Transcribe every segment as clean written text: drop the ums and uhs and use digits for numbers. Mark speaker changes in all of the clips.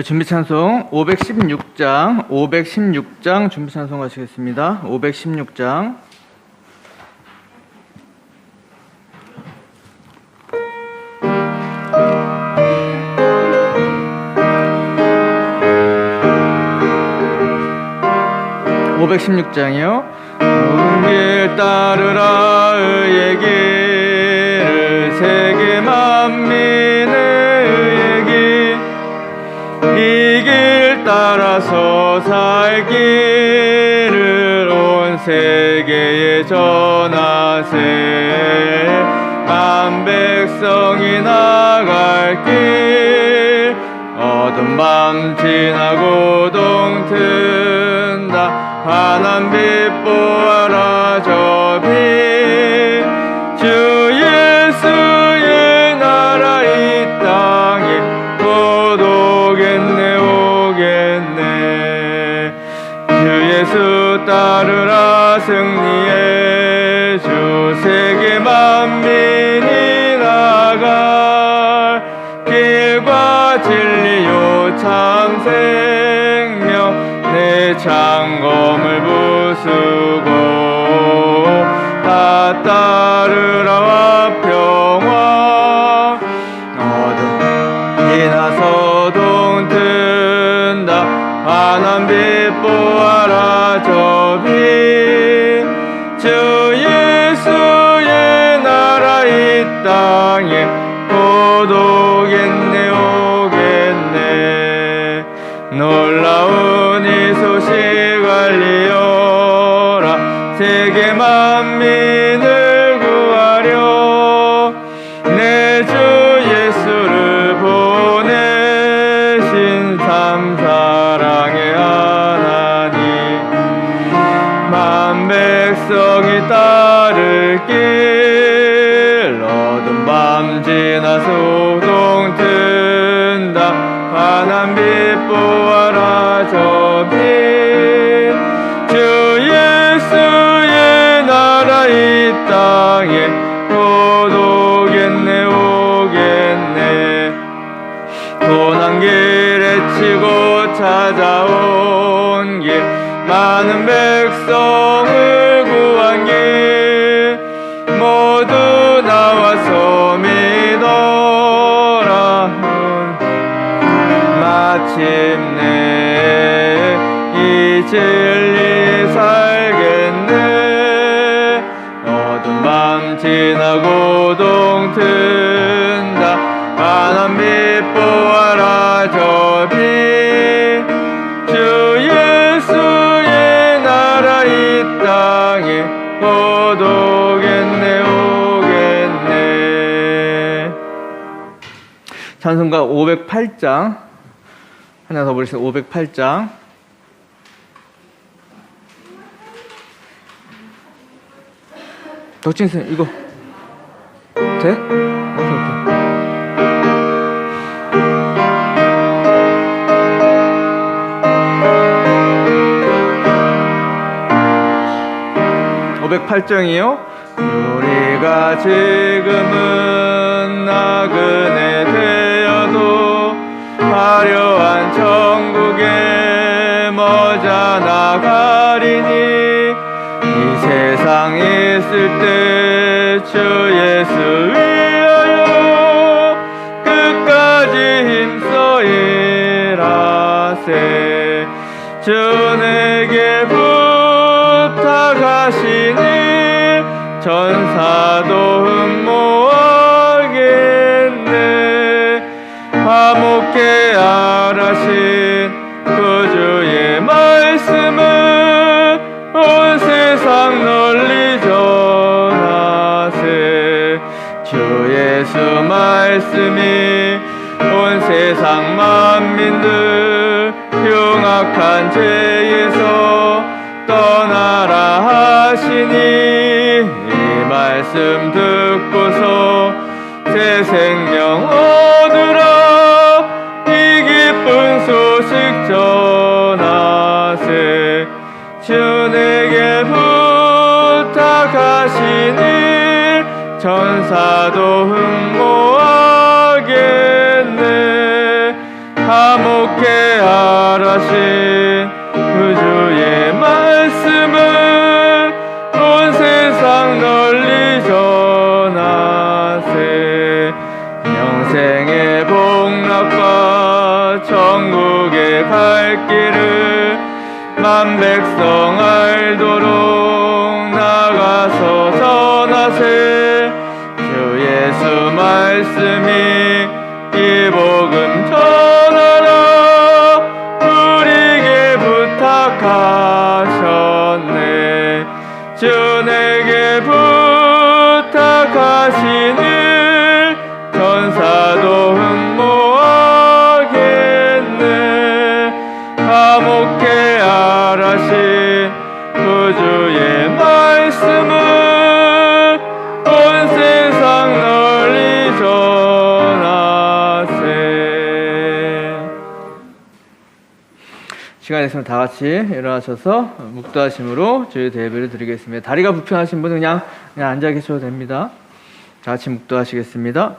Speaker 1: 준비 찬송 516장 준비 찬송 하시겠습니다. 516장. (516장이요) 길 따르라 의의 길을 세계 만민의 의의 길 이 길 따라서 살 길을 온 세계에 전하세 만 백성이 나갈 길 어두운 밤 지나고 동 튼다 환한 빛 보아라 저 빛 주 예수의 나라 이 땅에 곧 오겠네 오겠네 주 예수 따르라 승리의 주 세계 만민이 나갈 길과 진리요 참 생명 내 창검을 부수고 다 따르라와 평화 어둠 지나서 동 튼다 환한 빛 보아라 저 빛 주 예수의 나라 이 땅에 곧 오겠네 오겠네 놀라운 이 소식 알리어라 세계 만민을 구하려 내 주 예수를 보내신 참 사랑의 하나님 만 백성이 따를 길 어두운 밤 지나서 동 튼다 환한 빛 보아라 저 빛 주 예수의 나라 이 땅에 곧 오겠네 오겠네 고난 길에 치고 찾아온 길 많은 백성을 구한 길 모두 나와서 믿어라 마침내 이 진리 살겠네 어두운 밤 지나고 동 튼다 환한 빛 보아라 저 빛 주 예수의 나라 이 땅에 곧 오겠네 오겠네. 찬송가 508장 하나 더 부르시죠. 508장. 덕진쌤 이거 돼? 오케이. 508장이요. 우리가 지금은 나그네 되어도 화려한 천국에 머자 나가리니 이 세상 있을 때 주 예수 위하여 끝까지 힘써 일하세 주 내게 부탁하시니 전사도 흠모하겠네 화목케 하라신 그 주의 말씀을 온 세상 널리 전하세 주 예수 말씀이 온 세상 만민들 흉악한 죄에서 떠나라 하시니 이 말씀 듣고서 새 생명 얻으라 이 기쁜 소식 전하세 주 내게 부탁하시니 전사도 흠모하겠네 화목케 그 주의 말씀을 온 세상 널리 전하세. 영생의 복락과 천국에 갈 길을 만 백성 알도록 나가서 전하세. 주 예수 말씀이 이 복음 전하라 우리에게 부탁하셨네. 주 내게 부탁하시니 전사도 흠모하겠네. 감옥에 알하신 그 주의 말씀을 온 세상 널리 전하세. 시간이 있으면 다 같이 일어나셔서 묵도하심으로 주의 예배를 드리겠습니다. 다리가 불편하신 분은 그냥 앉아 계셔도 됩니다. 다 같이 묵도하시겠습니다.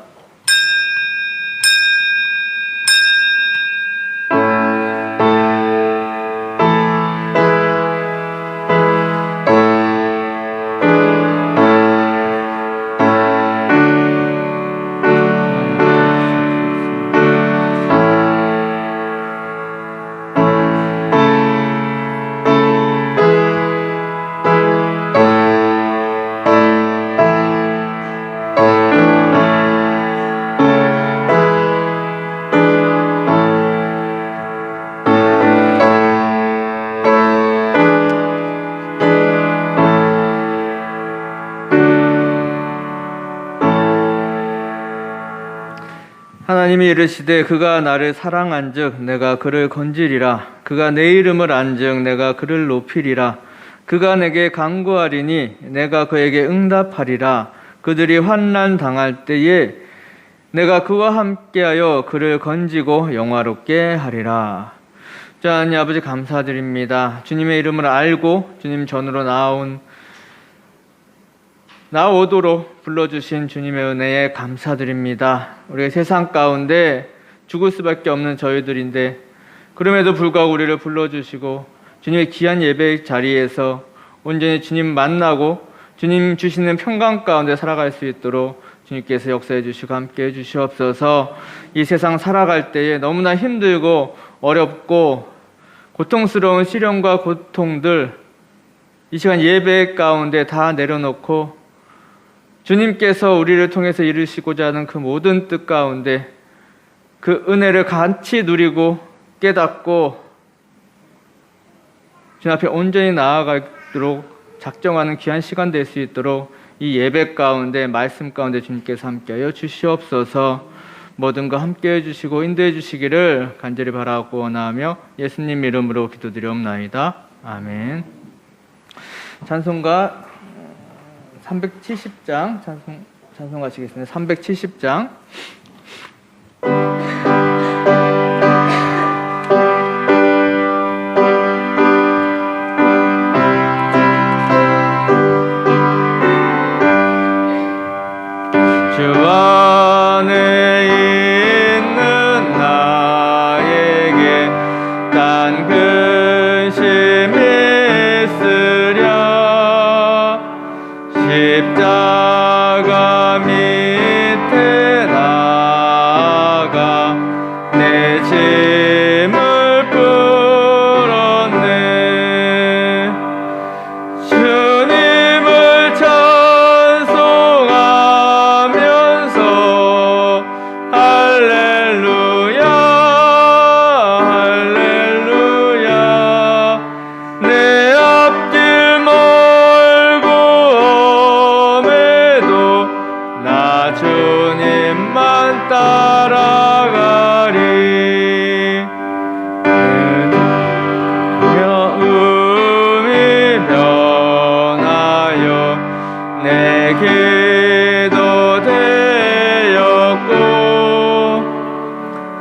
Speaker 1: 하나님이 이르시되 그가 나를 사랑한즉 내가 그를 건지리라. 그가 내 이름을 안즉 내가 그를 높이리라. 그가 내게 간구하리니 내가 그에게 응답하리라. 그들이 환난 당할 때에 내가 그와 함께하여 그를 건지고 영화롭게 하리라. 자, 하나님 아버지 감사드립니다. 주님의 이름을 알고 주님 전으로 나오도록 불러주신 주님의 은혜에 감사드립니다. 우리가 세상 가운데 죽을 수밖에 없는 저희들인데 그럼에도 불구하고 우리를 불러주시고 주님의 귀한 예배 자리에서 온전히 주님 만나고 주님 주시는 평강 가운데 살아갈 수 있도록 주님께서 역사해 주시고 함께해 주시옵소서. 이 세상 살아갈 때에 너무나 힘들고 어렵고 고통스러운 시련과 고통들 이 시간 예배 가운데 다 내려놓고 주님께서 우리를 통해서 이루시고자 하는 그 모든 뜻 가운데 그 은혜를 같이 누리고 깨닫고 주님 앞에 온전히 나아가도록 작정하는 귀한 시간 될 수 있도록 이 예배 가운데 말씀 가운데 주님께서 함께하여 주시옵소서. 모든 거 함께해 주시고 인도해 주시기를 간절히 바라고 원하며 예수님 이름으로 기도드리옵나이다. 아멘. 찬송가 370장 찬송하시겠습니다. 370장. 주 안에 있는 나에게 단 근심이 있으랴. 십자가 밑에 나아가 내 짐을 풀었네. 주님을 찬송하면서 할렐루야 할렐루야. 내 앞길 멀고 험해도 나 주님만 따라가리. 음이 변하여 내 기도 되었고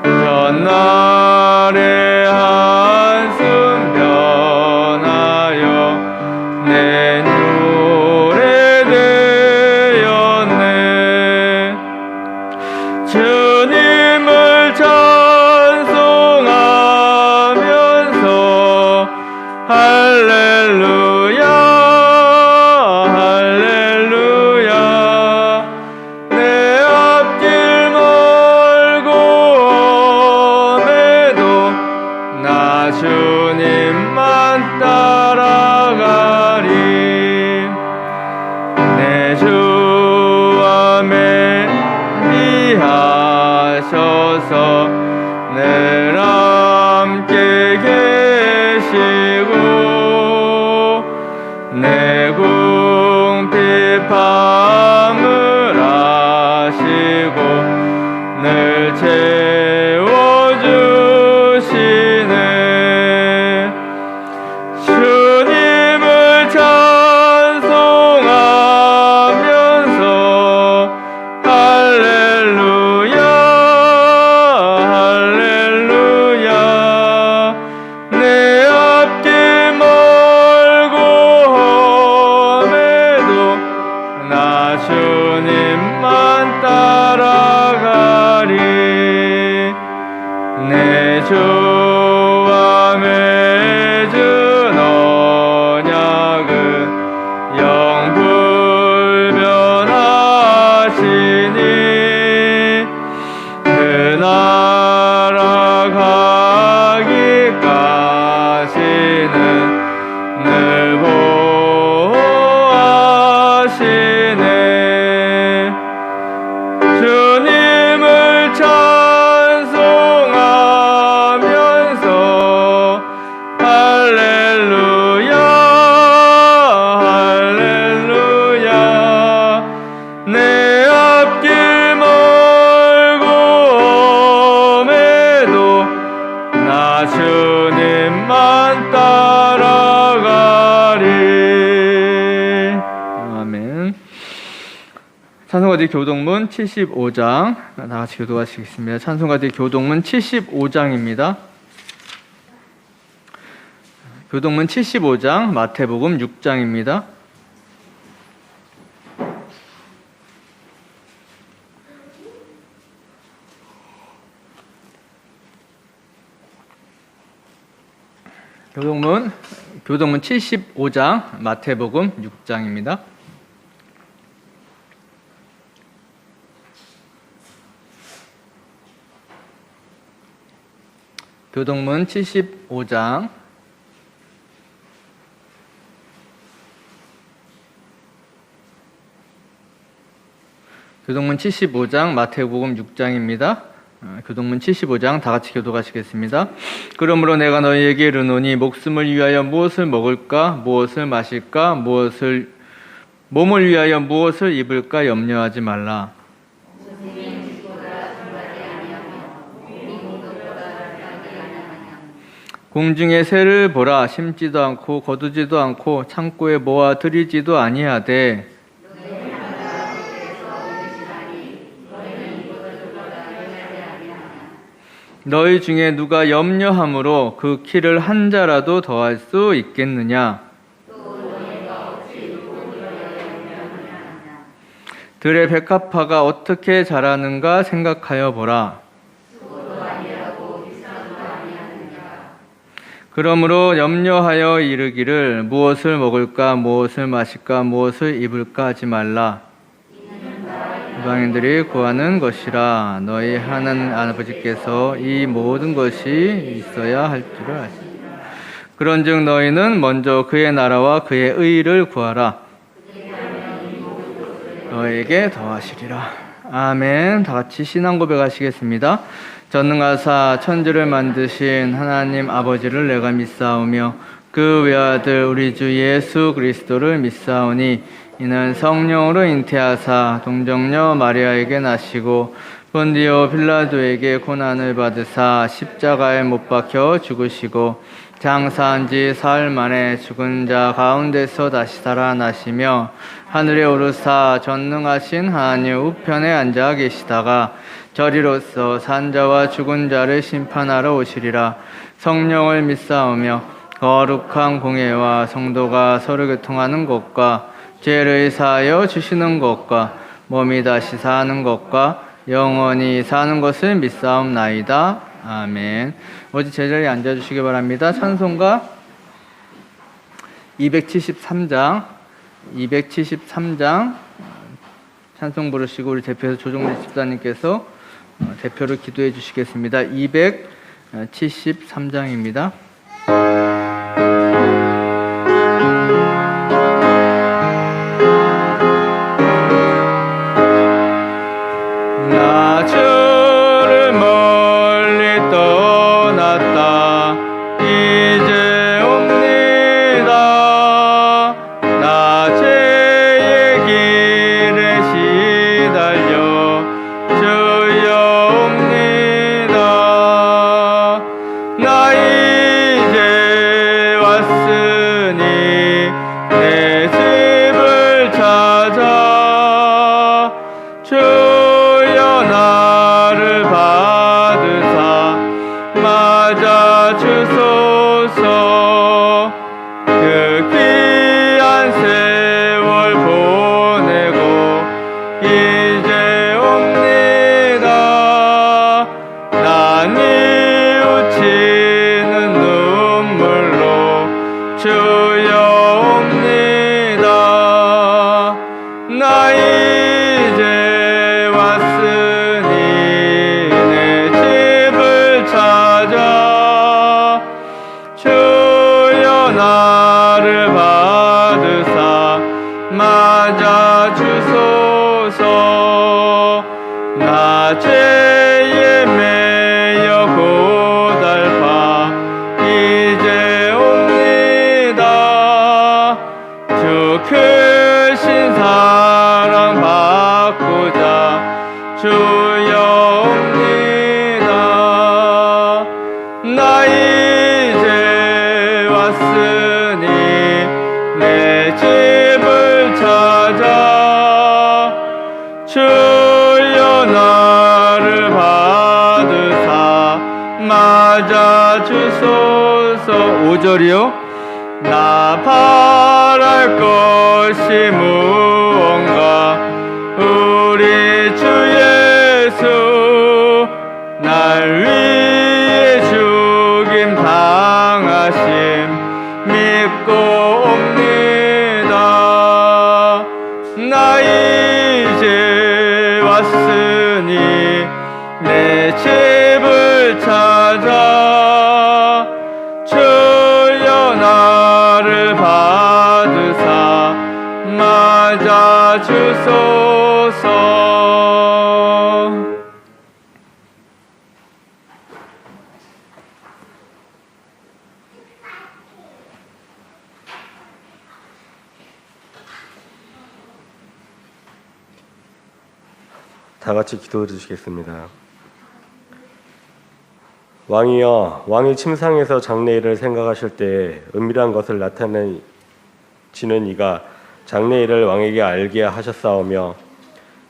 Speaker 1: 전날의 한숨 변하여 내 노래 되었네. 주님을 찬송하면서 늘 함께 계시고 내 궁핍함을 아시고 늘 채워주시네. 주님을 찬송하면서 할렐루야 할렐루야. 내 앞길 멀고 험해도 나 주님만 따라가리. 내 주와 맺은 언약은 영불변하시니 그 나라 가기까지는 늘 보호하시네. 주님을 찬송하면서 할렐루야 할렐루야. 내 앞길 멀고 험해도 나 주님만 따라가리. 아멘. 찬송가들 교동문 75장 다 같이 교도하시겠습니다. 찬송가들 교동문 75장입니다. 교동문 75장, 마태복음 6장입니다. 교동문 75장, 마태복음 6장입니다. 교동문 75장 교동문 75장 마태복음 6장입니다. 교동문 75장 다 같이 교도하시겠습니다. 그러므로 내가 너희에게 이르노니 목숨을 위하여 무엇을 먹을까 무엇을 마실까 몸을 위하여 무엇을 입을까 염려하지 말라. 공중의 새를 보라. 심지도 않고 거두지도 않고 창고에 모아 들이지도 아니하되 너희 중에 누가 염려함으로 그 키를 한 자라도 더할 수 있겠느냐? 들의 백합화가 어떻게 자라는가 생각하여 보라. 그러므로 염려하여 이르기를 무엇을 먹을까 무엇을 마실까 무엇을 입을까 하지 말라. 이방인들이 구하는 것이라. 너희 하나님 아버지께서 이 모든 것이 있어야 할 줄을 아시니라. 그런즉 너희는 먼저 그의 나라와 그의 의를 구하라. 너희에게 더하시리라. 아멘. 다 같이 신앙 고백하시겠습니다. 전능하사 천지를 만드신 하나님 아버지를 내가 믿사오며 그 외아들 우리 주 예수 그리스도를 믿사오니 이는 성령으로 잉태하사 동정녀 마리아에게 나시고 본디오 빌라도에게 고난을 받으사 십자가에 못 박혀 죽으시고 장사한 지 사흘 만에 죽은 자 가운데서 다시 살아나시며 하늘에 오르사 전능하신 하나님 우편에 앉아 계시다가 저리로서 산자와 죽은 자를 심판하러 오시리라. 성령을 믿사오며 거룩한 공예와 성도가 서로 교통하는 것과 죄를 사하여 주시는 것과 몸이 다시 사는 것과 영원히 사는 것을 믿사옵나이다. 아멘. 어디 제자리에 앉아주시기 바랍니다. 찬송가 273장 찬송 부르시고 우리 대표에서 조정래 집사님께서 대표로 기도해 주시겠습니다. 273장입니다. 나 주를 맞아 주소서. 그 귀한 세월 보내고 이제 옵니다. 난 뉘우치는 눈물로 주여 옵니다. 나 이제 왔으니 내 집을 찾아 주여 나를 받으사 맞아 주소서. 나 죄에 매여 고달파 이제 옵니다. 주 크신 사랑 받고자 주여 옵니다. 나 이제 왔으니 내 집을 찾아 주여 나를 받으사 맞아 주소서. 5절이요. 나 바랄 것이 무언가 우리 주 예수 날 위해 죽임 당하심 믿고 옵니다. 나 이제 왔으니 내 집을 찾아 주여 나를 받으사 맞아 주소서.
Speaker 2: 다 같이 기도해 주시겠습니다. 왕이여, 왕이 침상에서 장래일을 생각하실 때 은밀한 것을 나타내시는 이가 장래일을 왕에게 알게 하셨사오며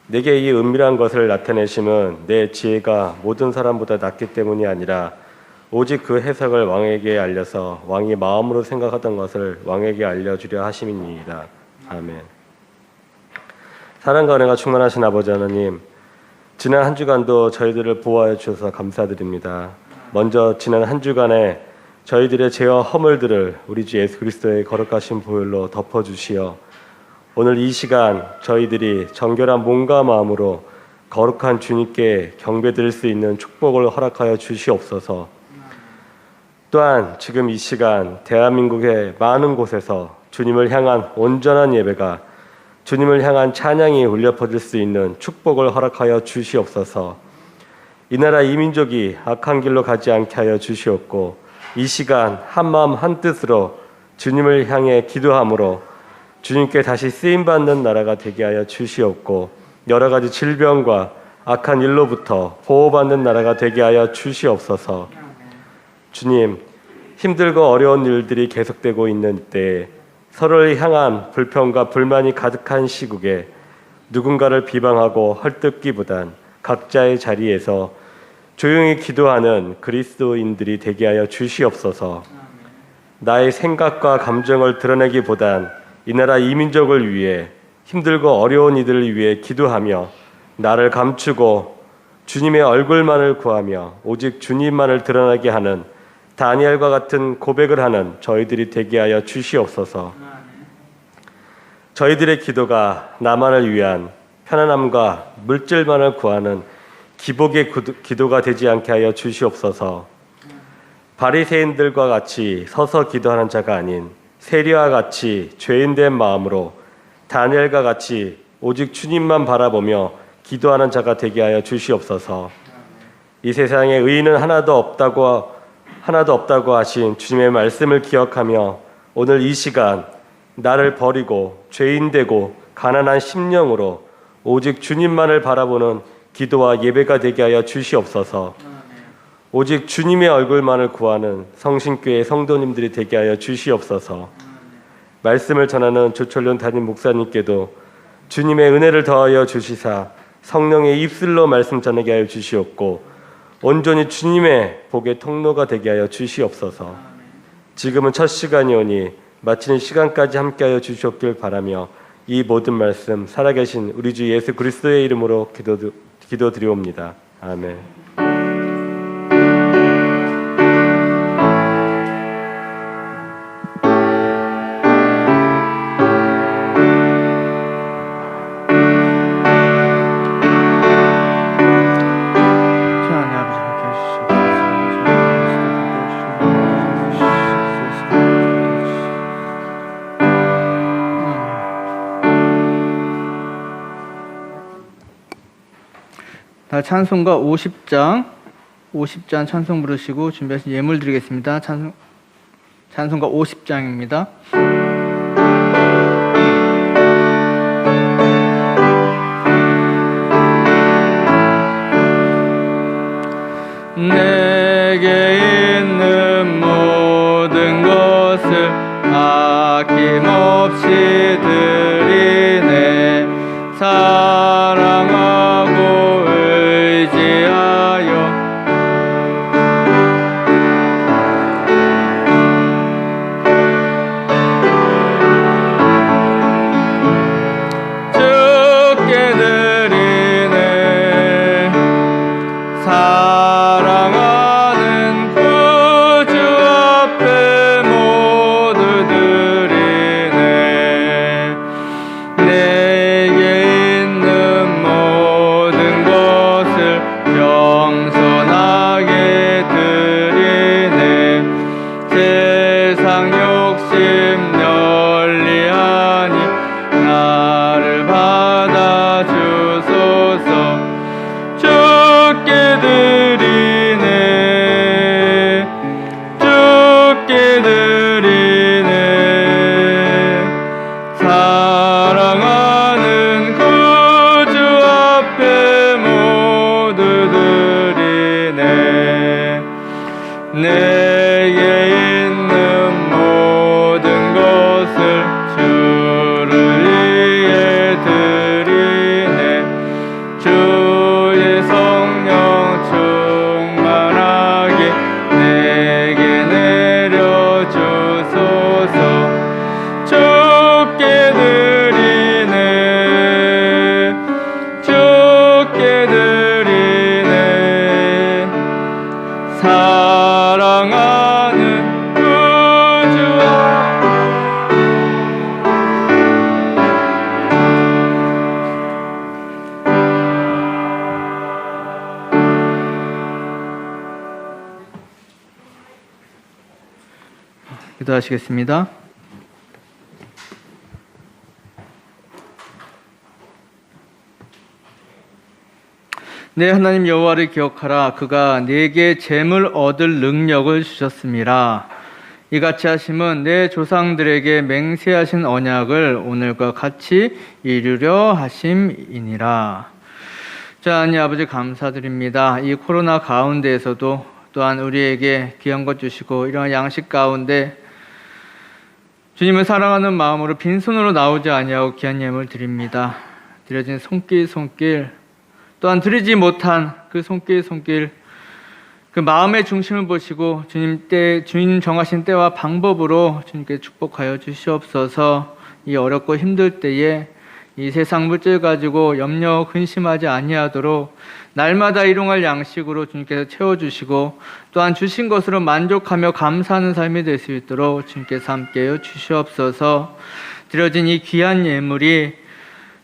Speaker 2: 내게 이 은밀한 것을 나타내심은 내 지혜가 모든 사람보다 낫기 때문이 아니라 오직 그 해석을 왕에게 알려서 왕이 마음으로 생각하던 것을 왕에게 알려주려 하심이니이다. 아멘. 사랑과 은혜가 충만하신 아버지 하나님, 지난 한 주간도 저희들을 보호하여 주셔서 감사드립니다. 먼저 지난 한 주간에 저희들의 죄와 허물들을 우리 주 예수 그리스도의 거룩하신 보혈로 덮어주시어 오늘 이 시간 저희들이 정결한 몸과 마음으로 거룩한 주님께 경배드릴 수 있는 축복을 허락하여 주시옵소서. 또한 지금 이 시간 대한민국의 많은 곳에서 주님을 향한 온전한 예배가, 주님을 향한 찬양이 울려 퍼질 수 있는 축복을 허락하여 주시옵소서. 이 나라 이 민족이 악한 길로 가지 않게 하여 주시옵고 이 시간 한마음 한뜻으로 주님을 향해 기도함으로 주님께 다시 쓰임받는 나라가 되게 하여 주시옵고 여러 가지 질병과 악한 일로부터 보호받는 나라가 되게 하여 주시옵소서. 주님, 힘들고 어려운 일들이 계속되고 있는 때에 서로를 향한 불평과 불만이 가득한 시국에 누군가를 비방하고 헐뜯기보단 각자의 자리에서 조용히 기도하는 그리스도인들이 되게 하여 주시옵소서. 나의 생각과 감정을 드러내기보단 이 나라 이 민족을 위해 힘들고 어려운 이들을 위해 기도하며 나를 감추고 주님의 얼굴만을 구하며 오직 주님만을 드러나게 하는 다니엘과 같은 고백을 하는 저희들이 되게 하여 주시옵소서. 저희들의 기도가 나만을 위한 편안함과 물질만을 구하는 기복의 기도가 되지 않게 하여 주시옵소서. 바리새인들과 같이 서서 기도하는 자가 아닌 세리와 같이 죄인된 마음으로 다니엘과 같이 오직 주님만 바라보며 기도하는 자가 되게 하여 주시옵소서. 이 세상에 의인은 하나도 없다고 하신 주님의 말씀을 기억하며 오늘 이 시간 나를 버리고 죄인되고 가난한 심령으로 오직 주님만을 바라보는 기도와 예배가 되게 하여 주시옵소서. 오직 주님의 얼굴만을 구하는 성신교회 성도님들이 되게 하여 주시옵소서. 말씀을 전하는 조철련 담임 목사님께도 주님의 은혜를 더하여 주시사 성령의 입술로 말씀 전하게 하여 주시옵고 온전히 주님의 복의 통로가 되게 하여 주시옵소서. 지금은 첫 시간이오니 마치는 시간까지 함께하여 주시옵길 바라며 이 모든 말씀 살아계신 우리 주 예수 그리스도의 이름으로 기도드리옵니다. 아멘.
Speaker 1: 찬송가 50장 찬송 부르시고 준비하신 예물 드리겠습니다. 찬송가 50장입니다. 내게 있는 모든 것을 아낌없이 드리네. 사랑하고 의지하여 주께 드리네. 사랑하는 구주 앞에 모두 드리네. 내게 있는 모든 것을 겸손하게 드리네. 세상 욕심 열리하니 나를 받아주소서. 주께 드리네. 주께 드리네. 사랑하는 구주 앞에 모두 드리네. 내게 있는 모든 것을 주를 위해 드리네. 주의 성령 충만하게 내게 내려주소서. 주께 드리네. 주께 드리네. 사랑하는 구주와 기도하시겠습니다. 네, 하나님 여호와를 기억하라. 그가 내게 재물 얻을 능력을 주셨음이라. 이같이 하심은 내 조상들에게 맹세하신 언약을 오늘과 같이 이루려 하심이니라. 자, 하나님 아버지 감사드립니다. 이 코로나 가운데에서도 또한 우리에게 귀한 것 주시고 이러한 양식 가운데 주님을 사랑하는 마음으로 빈손으로 나오지 아니하고 귀한 예물 드립니다. 드려진 손길 또한 드리지 못한 그 손길 그 마음의 중심을 보시고 주님 정하신 때와 방법으로 주님께 축복하여 주시옵소서. 이 어렵고 힘들 때에 이 세상 물질 가지고 염려 근심하지 아니하도록 날마다 일용할 양식으로 주님께서 채워주시고 또한 주신 것으로 만족하며 감사하는 삶이 될 수 있도록 주님께서 함께해 주시옵소서. 드려진 이 귀한 예물이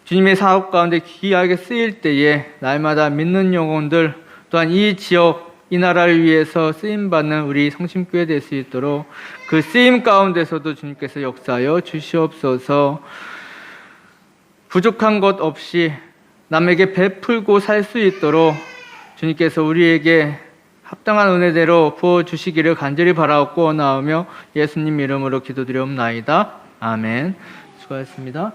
Speaker 1: 주님의 사업 가운데 귀하게 쓰일 때에 날마다 믿는 영혼들 또한 이 지역 이 나라를 위해서 쓰임받는 우리 성심교회 될 수 있도록 그 쓰임 가운데서도 주님께서 역사하여 주시옵소서. 부족한 것 없이 남에게 베풀고 살 수 있도록 주님께서 우리에게 합당한 은혜대로 부어주시기를 간절히 바라옵고 원하오며 예수님 이름으로 기도드리옵나이다. 아멘. 수고하셨습니다.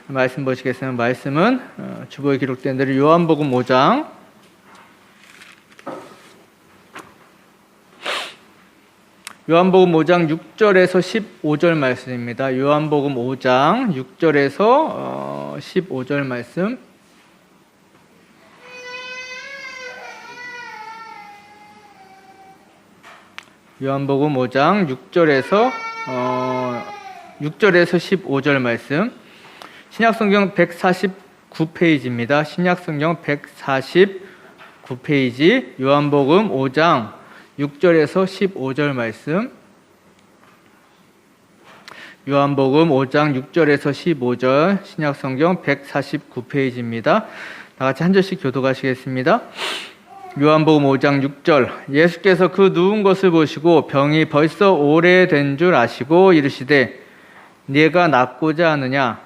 Speaker 1: 말씀 보시겠습니다. 말씀은 주보에 기록된 대로 요한복음 5장 요한복음 5장 6절에서 15절 말씀입니다. 요한복음 5장 6절에서 15절 말씀. 요한복음 5장 6절에서 15절 말씀. 신약성경 149페이지입니다. 신약성경 149페이지 요한복음 5장 6절에서 15절 말씀. 요한복음 5장 6절에서 15절 신약성경 149페이지입니다. 다같이 한 절씩 교독하시겠습니다. 요한복음 5장 6절. 예수께서 그 누운 것을 보시고 병이 벌써 오래된 줄 아시고 이르시되 네가 낫고자 하느냐.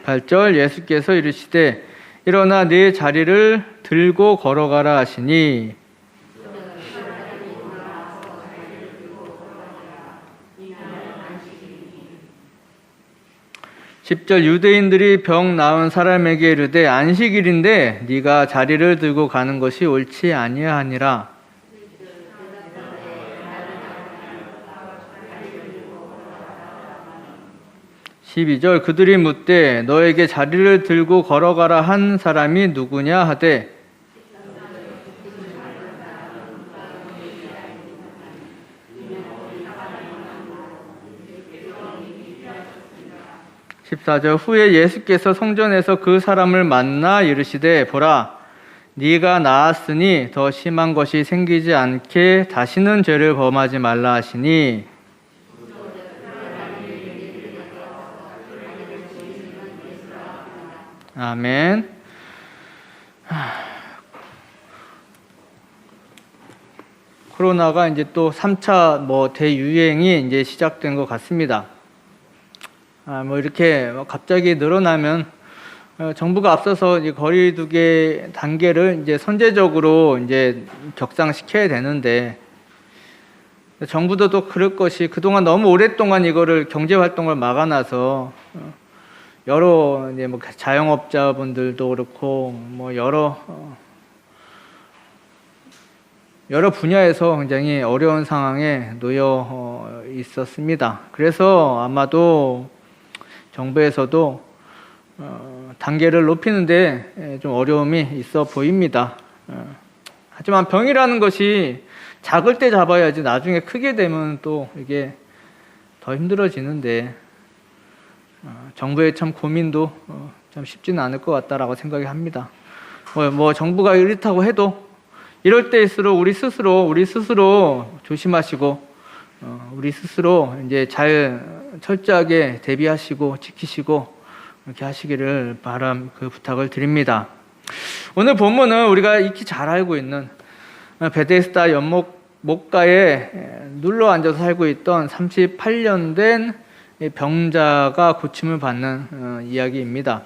Speaker 1: 팔절. 예수께서 이르시되 일어나 네 자리를 들고 걸어가라 하시니. 10절. 유대인들이 병 나은 사람에게 이르되 안식일인데 네가 자리를 들고 가는 것이 옳지 아니하니라. 12절. 그들이 묻되 너에게 자리를 들고 걸어가라 한 사람이 누구냐 하되 14절. 후에 예수께서 성전에서 그 사람을 만나 이르시되 보라 네가 나았으니 더 심한 것이 생기지 않게 다시는 죄를 범하지 말라 하시니. 아멘. 코로나가 이제 또 3차 대유행이 이제 시작된 것 같습니다. 이렇게 갑자기 늘어나면 정부가 앞서서 이제 거리두기 단계를 이제 선제적으로 이제 격상시켜야 되는데 정부도 또 그럴 것이 그동안 너무 오랫동안 이거를 경제 활동을 막아놔서 여러 이제 자영업자분들도 그렇고 여러 분야에서 굉장히 어려운 상황에 놓여 있었습니다. 그래서 아마도 정부에서도 단계를 높이는데 좀 어려움이 있어 보입니다. 하지만 병이라는 것이 작을 때 잡아야지 나중에 크게 되면 또 이게 더 힘들어지는데 정부의 참 고민도 참 쉽지는 않을 것 같다라고 생각이 합니다. 정부가 이렇다고 해도 이럴 때일수록 우리 스스로 조심하시고 우리 스스로 이제 잘 철저하게 대비하시고 지키시고 이렇게 하시기를 부탁을 드립니다. 오늘 본문은 우리가 익히 잘 알고 있는 베데스다 연못가에 눌러 앉아서 살고 있던 38년 된 병자가 고침을 받는 이야기입니다.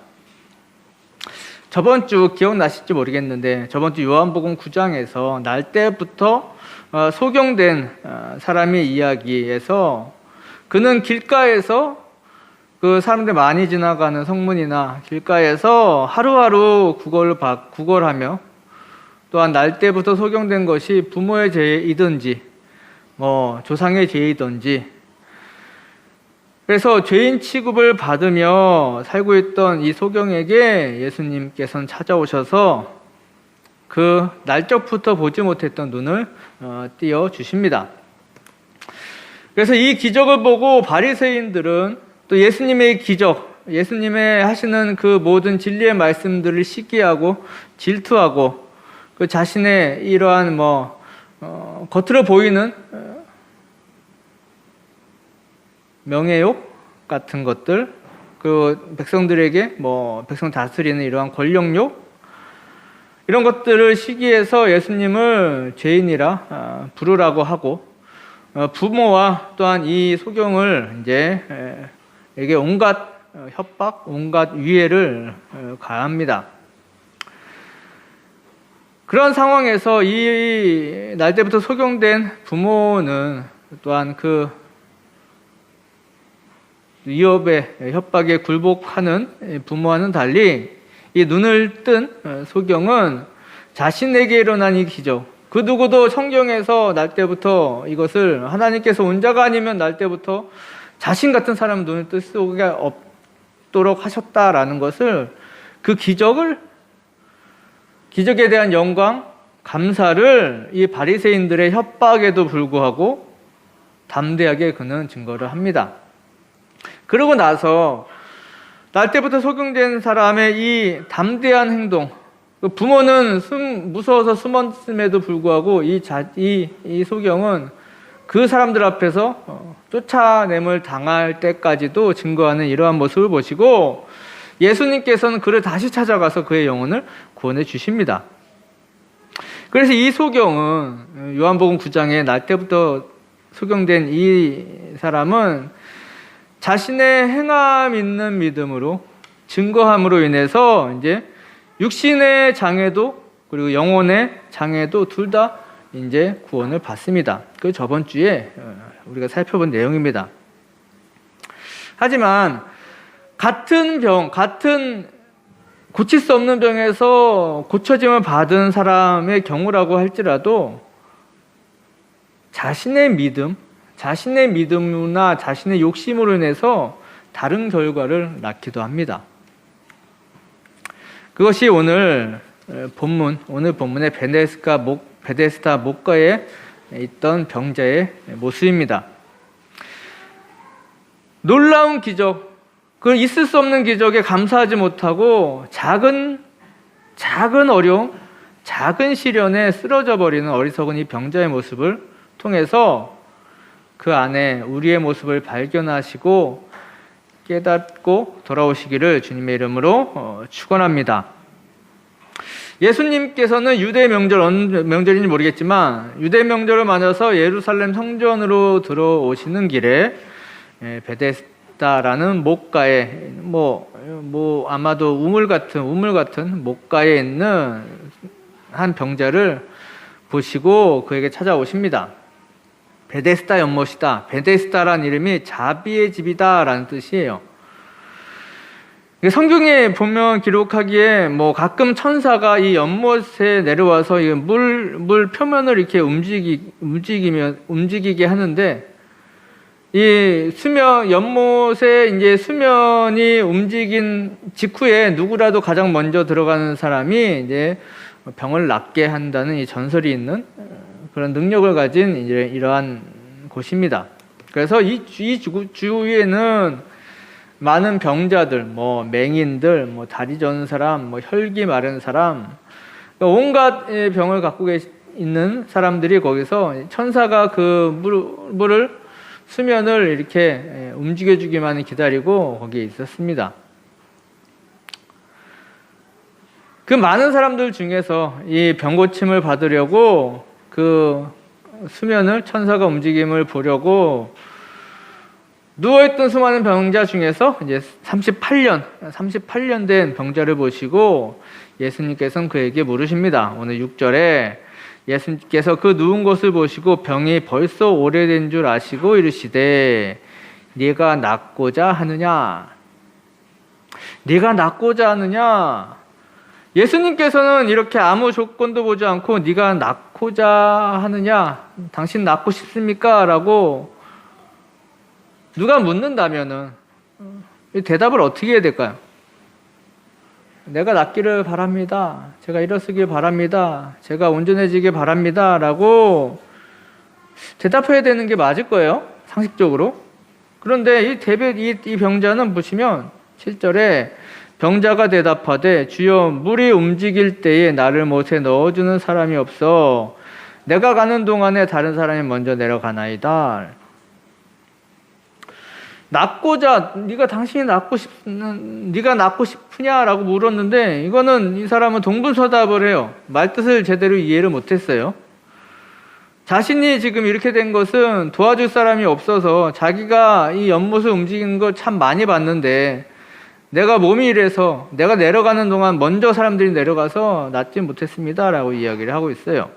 Speaker 1: 저번 주 기억나실지 모르겠는데 저번 주 요한복음 9장에서 날 때부터 소경된 사람의 이야기에서 그는 길가에서 그 사람들 많이 지나가는 성문이나 길가에서 하루하루 구걸하며 또한 날 때부터 소경된 것이 부모의 죄이든지 조상의 죄이든지 그래서 죄인 취급을 받으며 살고 있던 이 소경에게 예수님께서는 찾아오셔서 그 날적부터 보지 못했던 눈을 띄워주십니다. 그래서 이 기적을 보고 바리새인들은 또 예수님의 기적, 예수님의 하시는 그 모든 진리의 말씀들을 시기하고 질투하고 그 자신의 이러한 겉으로 보이는 명예욕 같은 것들, 그 백성들에게 백성 다스리는 이러한 권력욕 이런 것들을 시기해서 예수님을 죄인이라 부르라고 하고 부모와 또한 이 소경을 에게 온갖 협박, 온갖 위해를 가합니다. 그런 상황에서 이 날 때부터 소경된 부모는 또한 그 위협의 협박에 굴복하는 부모와는 달리 이 눈을 뜬 소경은 자신에게 일어난 이 기적, 그 누구도 성경에서 날 때부터 이것을 하나님께서 온 자가 아니면 날 때부터 자신 같은 사람 눈을 뜰 수가 없도록 하셨다라는 것을, 그 기적에 대한 영광, 감사를 이 바리새인들의 협박에도 불구하고 담대하게 그는 증거를 합니다. 그러고 나서 날 때부터 소경된 사람의 이 담대한 행동, 부모는 무서워서 숨었음에도 불구하고 이 소경은 그 사람들 앞에서 쫓아냄을 당할 때까지도 증거하는 이러한 모습을 보시고 예수님께서는 그를 다시 찾아가서 그의 영혼을 구원해 주십니다. 그래서 이 소경은, 요한복음 9장에 날 때부터 소경된 이 사람은 자신의 행함 있는 믿음으로, 증거함으로 인해서 이제 육신의 장애도 그리고 영혼의 장애도 둘 다 이제 구원을 받습니다. 그 저번 주에 우리가 살펴본 내용입니다. 하지만 같은 고칠 수 없는 병에서 고쳐짐을 받은 사람의 경우라고 할지라도 자신의 믿음이나 자신의 욕심으로 인해서 다른 결과를 낳기도 합니다. 그것이 오늘 본문의 베데스다 목가에 있던 병자의 모습입니다. 놀라운 기적, 그 있을 수 없는 기적에 감사하지 못하고 작은 어려움, 작은 시련에 쓰러져 버리는 어리석은 이 병자의 모습을 통해서 그 안에 우리의 모습을 발견하시고 깨닫고 돌아오시기를 주님의 이름으로 축원합니다. 예수님께서는 유대 명절, 어느 명절인지 모르겠지만 유대 명절을 맞아서 예루살렘 성전으로 들어오시는 길에 베데스다라는 목가에 아마도 우물 같은 목가에 있는 한 병자를 보시고 그에게 찾아오십니다. 베데스다 연못이다. 베데스다라는 이름이 자비의 집이다라는 뜻이에요. 성경에 보면 기록하기에 가끔 천사가 이 연못에 내려와서 이 물 표면을 이렇게 움직이게 하는데, 이 연못에 이제 수면이 움직인 직후에 누구라도 가장 먼저 들어가는 사람이 이제 병을 낫게 한다는 이 전설이 있는 그런 능력을 가진 이러한 곳입니다. 그래서 이 주위에는 많은 병자들, 맹인들, 다리 저는 사람, 혈기 마른 사람, 온갖 병을 갖고 있는 사람들이 거기서 천사가 그 수면을 이렇게 움직여주기만 기다리고 거기에 있었습니다. 그 많은 사람들 중에서 이 병고침을 받으려고 그 수면을 천사가 움직임을 보려고 누워있던 수많은 병자 중에서 이제 38년 된 병자를 보시고 예수님께서는 그에게 물으십니다. 오늘 6절에 예수님께서 그 누운 것을 보시고 병이 벌써 오래된 줄 아시고 이르시되 네가 낫고자 하느냐? 네가 낫고자 하느냐? 예수님께서는 이렇게 아무 조건도 보지 않고 네가 낫고자 하느냐? 당신 낫고 싶습니까? 라고 누가 묻는다면은 대답을 어떻게 해야 될까요? 내가 낫기를 바랍니다. 제가 일어서길 바랍니다. 제가 온전해지길 바랍니다. 라고 대답해야 되는 게 맞을 거예요. 상식적으로. 그런데 이 병자는 보시면 7절에 병자가 대답하되 주여 물이 움직일 때에 나를 못에 넣어주는 사람이 없어 내가 가는 동안에 다른 사람이 먼저 내려가나이다. 네가 낫고 싶으냐라고 물었는데 이거는 이 사람은 동분서답을 해요. 말뜻을 제대로 이해를 못했어요. 자신이 지금 이렇게 된 것은 도와줄 사람이 없어서 자기가 이 연못을 움직이는 거 참 많이 봤는데 내가 몸이 이래서 내가 내려가는 동안 먼저 사람들이 내려가서 낫지 못했습니다라고 이야기를 하고 있어요.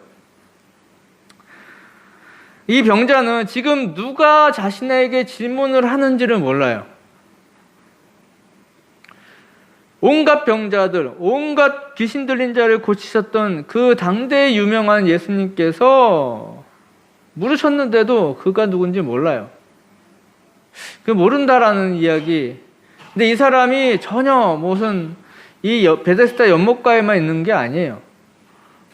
Speaker 1: 이 병자는 지금 누가 자신에게 질문을 하는지를 몰라요. 온갖 병자들, 온갖 귀신 들린 자를 고치셨던 그 당대의 유명한 예수님께서 물으셨는데도 그가 누군지 몰라요. 그 모른다라는 이야기. 근데 이 사람이 전혀 무슨 이 베데스다 연못가에만 있는 게 아니에요.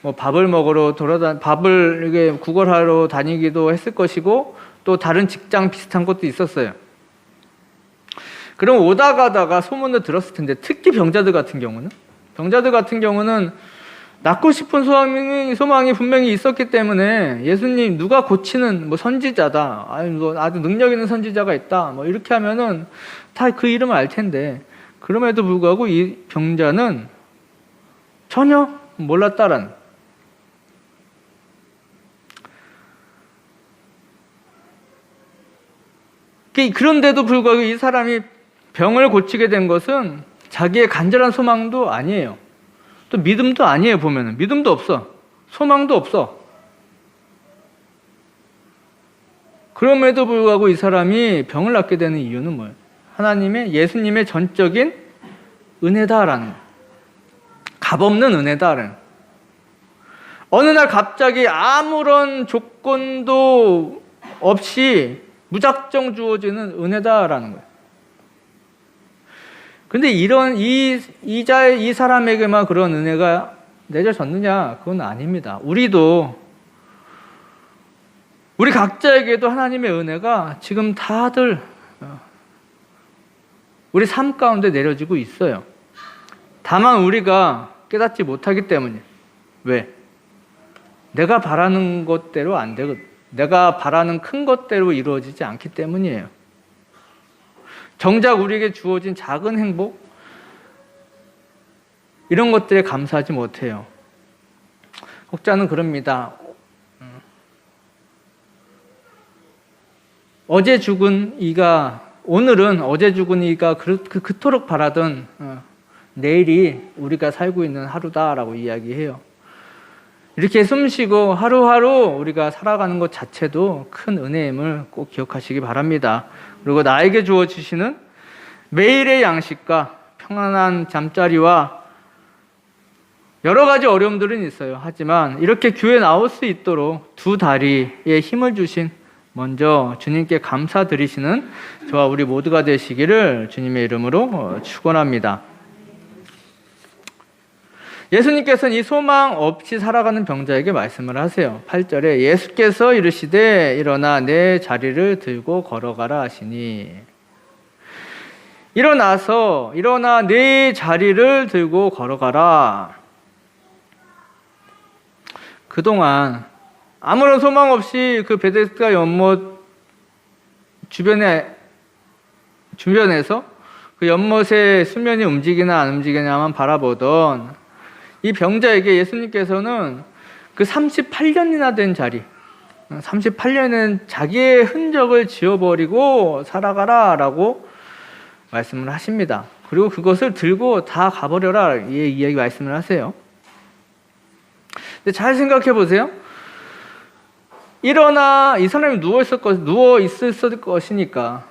Speaker 1: 뭐 밥을 먹으러 밥을 이게 구걸하러 다니기도 했을 것이고 또 다른 직장 비슷한 것도 있었어요. 그럼 오다 가다가 소문을 들었을 텐데, 특히 병자들 같은 경우는 낫고 싶은 소망이 분명히 있었기 때문에 예수님 누가 고치는 뭐 선지자다, 아주 능력 있는 선지자가 있다, 뭐 이렇게 하면은 다 그 이름을 알 텐데, 그럼에도 불구하고 이 병자는 전혀 몰랐다라는. 그런데도 불구하고 이 사람이 병을 고치게 된 것은 자기의 간절한 소망도 아니에요. 또 믿음도 아니에요. 보면은 믿음도 없어, 소망도 없어. 그럼에도 불구하고 이 사람이 병을 낫게 되는 이유는 뭐예요? 예수님의 전적인 은혜다라는 거예요. 값없는 은혜다라는. 어느 날 갑자기 아무런 조건도 없이 무작정 주어지는 은혜다라는 거예요. 근데 이 사람에게만 그런 은혜가 내려졌느냐? 그건 아닙니다. 우리 각자에게도 하나님의 은혜가 지금 다들 우리 삶 가운데 내려지고 있어요. 다만 우리가 깨닫지 못하기 때문이에요. 왜? 내가 바라는 것대로 안 되거든. 내가 바라는 큰 것대로 이루어지지 않기 때문이에요. 정작 우리에게 주어진 작은 행복, 이런 것들에 감사하지 못해요. 혹자는 그럽니다. 오늘은 어제 죽은 이가 그토록 바라던 내일이 우리가 살고 있는 하루다라고 이야기해요. 이렇게 숨쉬고 하루하루 우리가 살아가는 것 자체도 큰 은혜임을 꼭 기억하시기 바랍니다. 그리고 나에게 주어지시는 매일의 양식과 평안한 잠자리와 여러 가지 어려움들은 있어요. 하지만 이렇게 교회에 나올 수 있도록 두 다리에 힘을 주신 먼저 주님께 감사드리시는 저와 우리 모두가 되시기를 주님의 이름으로 축원합니다. 예수님께서는 이 소망 없이 살아가는 병자에게 말씀을 하세요. 8절에 예수께서 이르시되 일어나 내 자리를 들고 걸어가라 하시니, 일어나 내 자리를 들고 걸어가라. 그동안 아무런 소망 없이 그 베데스다 연못 주변에서 그 연못의 수면이 움직이나 안 움직이냐만 바라보던 이 병자에게 예수님께서는 그 38년이나 된 자리, 38년은 자기의 흔적을 지워버리고 살아가라 라고 말씀을 하십니다. 그리고 그것을 들고 다 가버려라, 이 이야기 말씀을 하세요. 근데 잘 생각해 보세요. 이 사람이 누워 있을 것이니까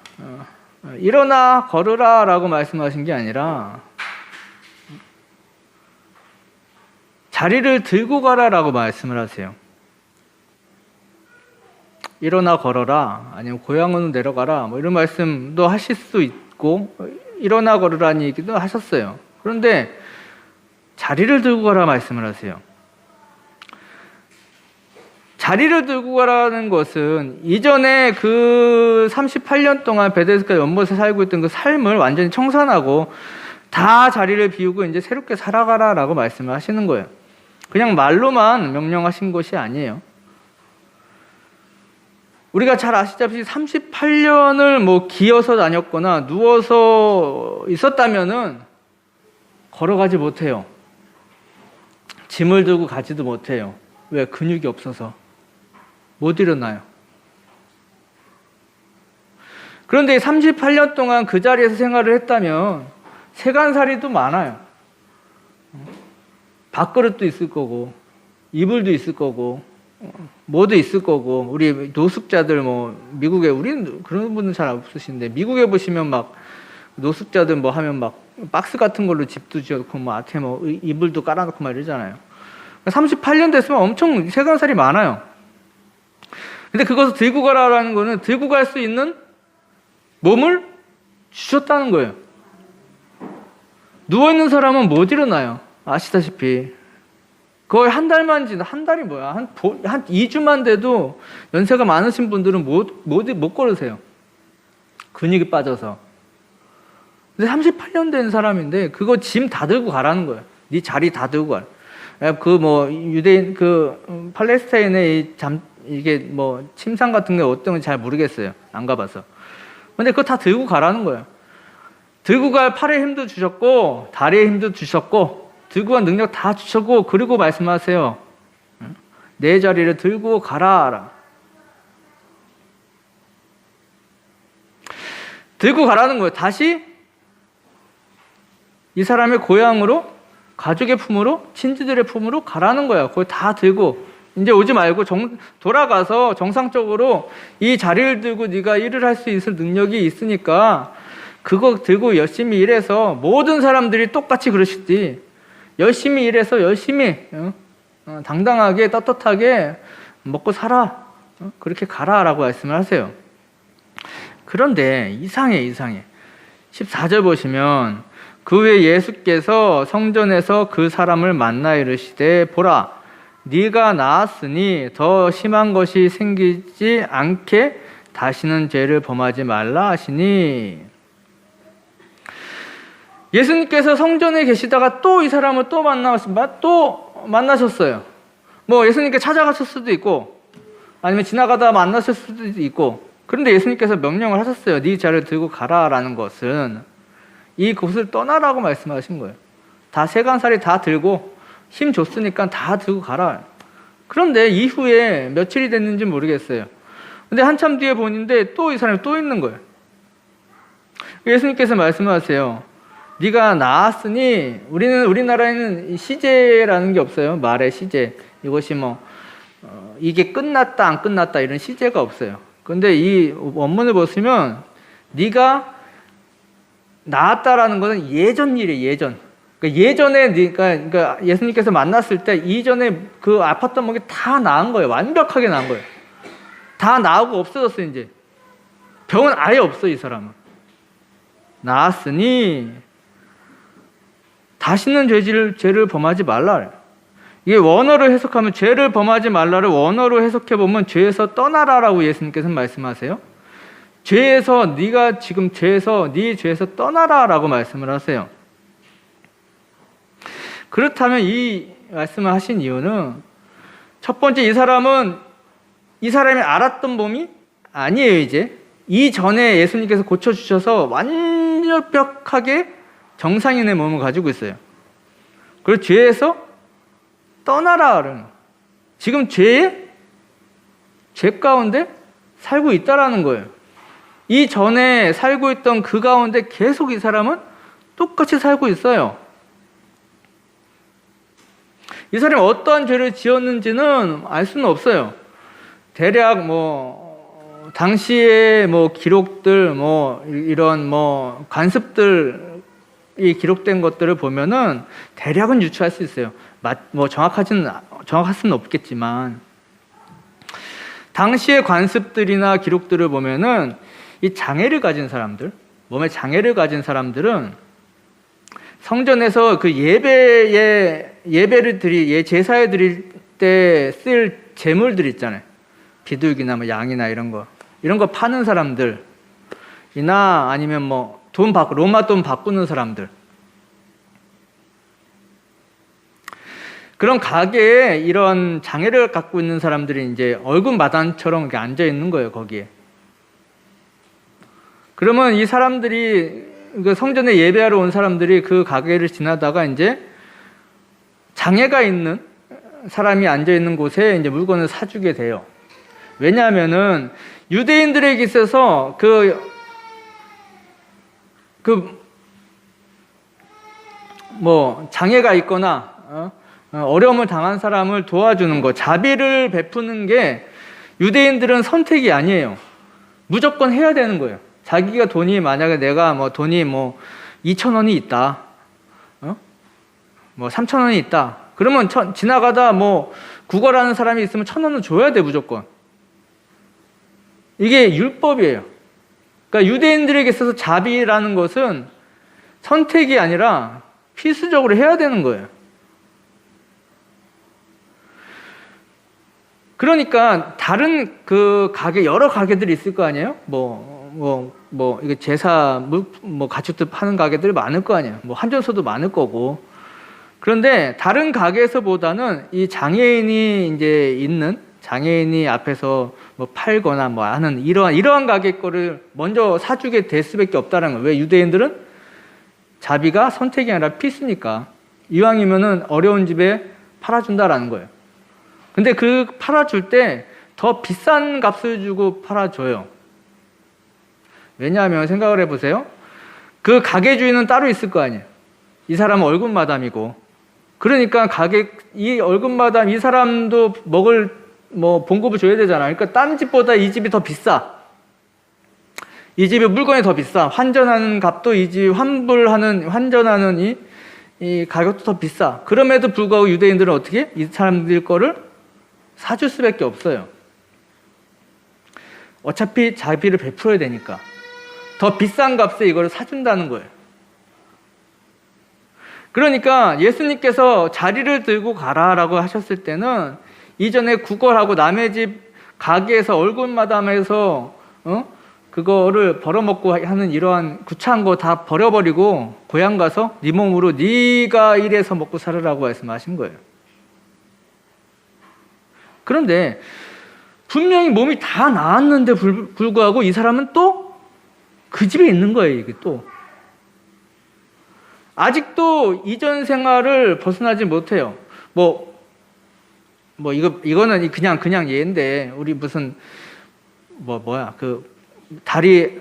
Speaker 1: 일어나 걸으라 라고 말씀하신 게 아니라 자리를 들고 가라라고 말씀을 하세요. 일어나 걸어라, 아니면 고향으로 내려가라, 뭐 이런 말씀도 하실 수 있고, 일어나 걸으라는 얘기도 하셨어요. 그런데 자리를 들고 가라 말씀을 하세요. 자리를 들고 가라는 것은 이전에 그 38년 동안 베데스다 연못에 살고 있던 그 삶을 완전히 청산하고 다 자리를 비우고 이제 새롭게 살아가라라고 말씀을 하시는 거예요. 그냥 말로만 명령하신 것이 아니에요. 우리가 잘 아시다시피 38년을 기어서 다녔거나 누워서 있었다면은 걸어가지 못해요. 짐을 들고 가지도 못해요. 왜? 근육이 없어서 못 일어나요. 그런데 38년 동안 그 자리에서 생활을 했다면 세간살이도 많아요. 밥그릇도 있을 거고, 이불도 있을 거고, 뭐도 있을 거고, 우리 노숙자들 미국에, 우리는 그런 분은 잘 없으신데, 미국에 보시면 노숙자들 하면 박스 같은 걸로 집도 지어놓고, 앞에 이불도 깔아놓고 이러잖아요. 38년 됐으면 엄청 세간살이 많아요. 근데 그것을 들고 가라라는 거는 들고 갈 수 있는 몸을 주셨다는 거예요. 누워있는 사람은 못 일어나요. 아시다시피. 거의 한 달만 한 달이 뭐야? 한 2주만 돼도 연세가 많으신 분들은 못 걸으세요. 근육이 빠져서. 근데 38년 된 사람인데 그거 짐 다 들고 가라는 거예요. 네 자리 다 들고 가라. 유대인 팔레스타인의 이게 뭐 침상 같은 게 어떤 건지 잘 모르겠어요. 안 가봐서. 근데 그거 다 들고 가라는 거예요. 들고 갈 팔의 힘도 주셨고 다리의 힘도 주셨고 들고 갈 능력 다 주셨고 그리고 말씀하세요. 내 자리를 들고 가라. 들고 가라는 거예요. 다시 이 사람의 고향으로 가족의 품으로 친지들의 품으로 가라는 거야. 그걸 다 들고 이제 오지 말고 돌아가서 정상적으로 이 자리를 들고 네가 일을 할 수 있을 능력이 있으니까 그거 들고 열심히 일해서 모든 사람들이 똑같이 그러시지. 열심히 일해서 열심히 당당하게 떳떳하게 먹고 살아. 그렇게 가라라고 말씀을 하세요. 그런데 이상해. 14절 보시면 그 후에 예수께서 성전에서 그 사람을 만나 이르시되 보라 네가 나았으니 더 심한 것이 생기지 않게 다시는 죄를 범하지 말라 하시니. 예수님께서 성전에 계시다가 또 이 사람을 또 만나셨어요. 뭐 예수님께 찾아가실 수도 있고 아니면 지나가다 만나실 수도 있고. 그런데 예수님께서 명령을 하셨어요. 네 자리를 들고 가라라는 것은 이 곳을 떠나라고 말씀하신 거예요. 다 세간살이 다 들고 힘 줬으니까 다 들고 가라. 그런데 이후에 며칠이 됐는지 모르겠어요. 근데 한참 뒤에 보는데 또 이 사람이 또 있는 거예요. 예수님께서 말씀하세요. 네가 나았으니 우리나라에는 시제라는 게 없어요. 말의 시제. 이것이 이게 끝났다 안 끝났다 이런 시제가 없어요. 근데 이 원문을 보시면 네가 나았다라는 것은 예전 일이에요. 예전. 그러니까 예수님께서 만났을 때 이전에 그 아팠던 몸이 다 나은 거예요. 완벽하게 나은 거예요. 다 나으고 없어졌어요. 이제 병은 아예 없어. 이 사람은 나았으니 다시는 죄를 범하지 말라. 이게 원어로 해석하면 죄를 범하지 말라를 원어로 해석해 보면 죄에서 떠나라라고 예수님께서 말씀하세요. 죄에서 네가 지금 네 죄에서 떠나라라고 말씀을 하세요. 그렇다면 이 말씀을 하신 이유는 첫 번째 이 사람이 알았던 몸이 아니에요. 이제 이전에 예수님께서 고쳐주셔서 완벽하게 정상인의 몸을 가지고 있어요. 그리고 죄에서 떠나라는 지금 죄 가운데 살고 있다라는 거예요. 이전에 살고 있던 그 가운데 계속 이 사람은 똑같이 살고 있어요. 이 사람이 어떠한 죄를 지었는지는 알 수는 없어요. 대략 당시의 기록들 이런 관습들이 기록된 것들을 보면은 대략은 유추할 수 있어요. 정확할 수는 없겠지만 당시의 관습들이나 기록들을 보면은 이 장애를 가진 사람들, 몸에 장애를 가진 사람들은 성전에서 그 제사에 드릴 때 쓸 제물들 있잖아요. 비둘기나 양이나 이런 거 파는 사람들이나 아니면 로마 돈 바꾸는 사람들. 그런 가게에 이런 장애를 갖고 있는 사람들이 이제 얼굴 마당처럼 이렇게 앉아 있는 거예요, 거기에. 그러면 이 사람들이 성전에 예배하러 온 사람들이 그 가게를 지나다가 이제 장애가 있는 사람이 앉아 있는 곳에 이제 물건을 사주게 돼요. 왜냐하면은 유대인들에게 있어서 장애가 있거나 어려움을 당한 사람을 도와주는 거, 자비를 베푸는 게 유대인들은 선택이 아니에요. 무조건 해야 되는 거예요. 자기가 만약에 내가 돈이 2,000원이 있다, 3,000원이 있다. 그러면 지나가다 구걸하는 사람이 있으면 1,000원은 줘야 돼, 무조건. 이게 율법이에요. 그러니까 유대인들에게 있어서 자비라는 것은 선택이 아니라 필수적으로 해야 되는 거예요. 그러니까 다른 그 가게, 여러 가게들이 있을 거 아니에요? 이게 제사, 가축들 파는 가게들이 많을 거 아니에요? 한전소도 많을 거고. 그런데 다른 가게에서보다는 이 장애인이 이제 있는, 장애인이 앞에서 팔거나 하는 이러한 가게 거를 먼저 사주게 될 수밖에 없다는 거예요. 왜? 유대인들은 자비가 선택이 아니라 필수니까. 이왕이면은 어려운 집에 팔아준다라는 거예요. 근데 그 팔아줄 때 더 비싼 값을 주고 팔아줘요. 왜냐하면 생각을 해보세요. 그 가게 주인은 따로 있을 거 아니에요. 이 사람은 월급 마담이고. 그러니까 이 월급 마담, 이 사람도 먹을 봉급을 줘야 되잖아. 그러니까 딴 집보다 이 집이 더 비싸. 이 집의 물건이 더 비싸. 환전하는 값도 이 집 환전하는 이 가격도 더 비싸. 그럼에도 불구하고 유대인들은 어떻게? 이 사람들 거를 사줄 수밖에 없어요. 어차피 자비를 베풀어야 되니까. 더 비싼 값에 이걸 사준다는 거예요. 그러니까 예수님께서 자리를 들고 가라라고 하셨을 때는 이전에 구걸하고 남의 집 가게에서 얼굴마담해서 그거를 벌어먹고 하는 이러한 구차한 거 다 버려버리고 고향 가서 네 몸으로 네가 일해서 먹고 살으라고 말씀하신 거예요. 그런데 분명히 몸이 다 나았는데 불구하고 이 사람은 또 그 집에 있는 거예요. 이게 또 아직도 이전 생활을 벗어나지 못해요. 이거는 그냥 예인데 우리 무슨 다리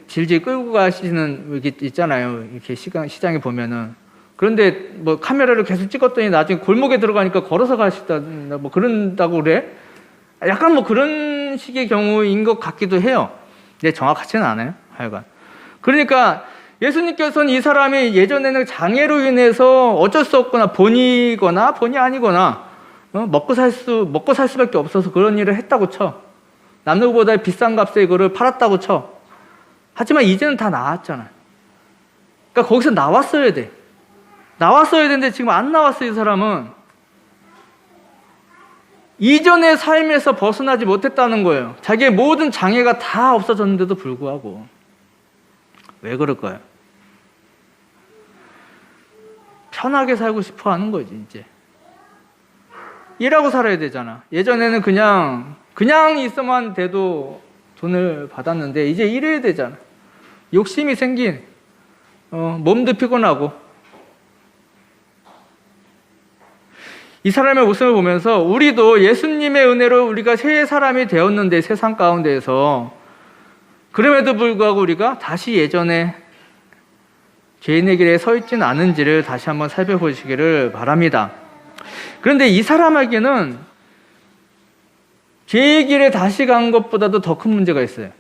Speaker 1: 질질 끌고 가시는 게 있잖아요. 이렇게 시장에 보면은. 그런데 카메라를 계속 찍었더니 나중에 골목에 들어가니까 걸어서 가시다 그런다고 그래. 약간 그런 식의 경우인 것 같기도 해요. 근데 정확하지는 않아요. 하여간. 그러니까 예수님께서는 이 사람이 예전에는 장애로 인해서 어쩔 수 없거나 본이 아니거나 먹고 살 수밖에 없어서 그런 일을 했다고 쳐. 남들보다 비싼 값에 이거를 팔았다고 쳐. 하지만 이제는 다 나았잖아요. 그러니까 거기서 나왔어야 돼. 나왔어야 되는데 지금 안 나왔어요. 이 사람은 이전의 삶에서 벗어나지 못했다는 거예요. 자기의 모든 장애가 다 없어졌는데도 불구하고. 왜 그럴까요? 편하게 살고 싶어 하는 거지. 이제 일하고 살아야 되잖아. 예전에는 그냥 있어만 돼도 돈을 받았는데 이제 일해야 되잖아. 욕심이 생긴, 몸도 피곤하고. 이 사람의 모습을 보면서 우리도 예수님의 은혜로 우리가 새 사람이 되었는데, 세상 가운데에서 그럼에도 불구하고 우리가 다시 예전에 죄인의 길에 서 있지는 않은지를 다시 한번 살펴보시기를 바랍니다. 그런데 이 사람에게는 죄의 길에 다시 간 것보다도 더 큰 문제가 있어요.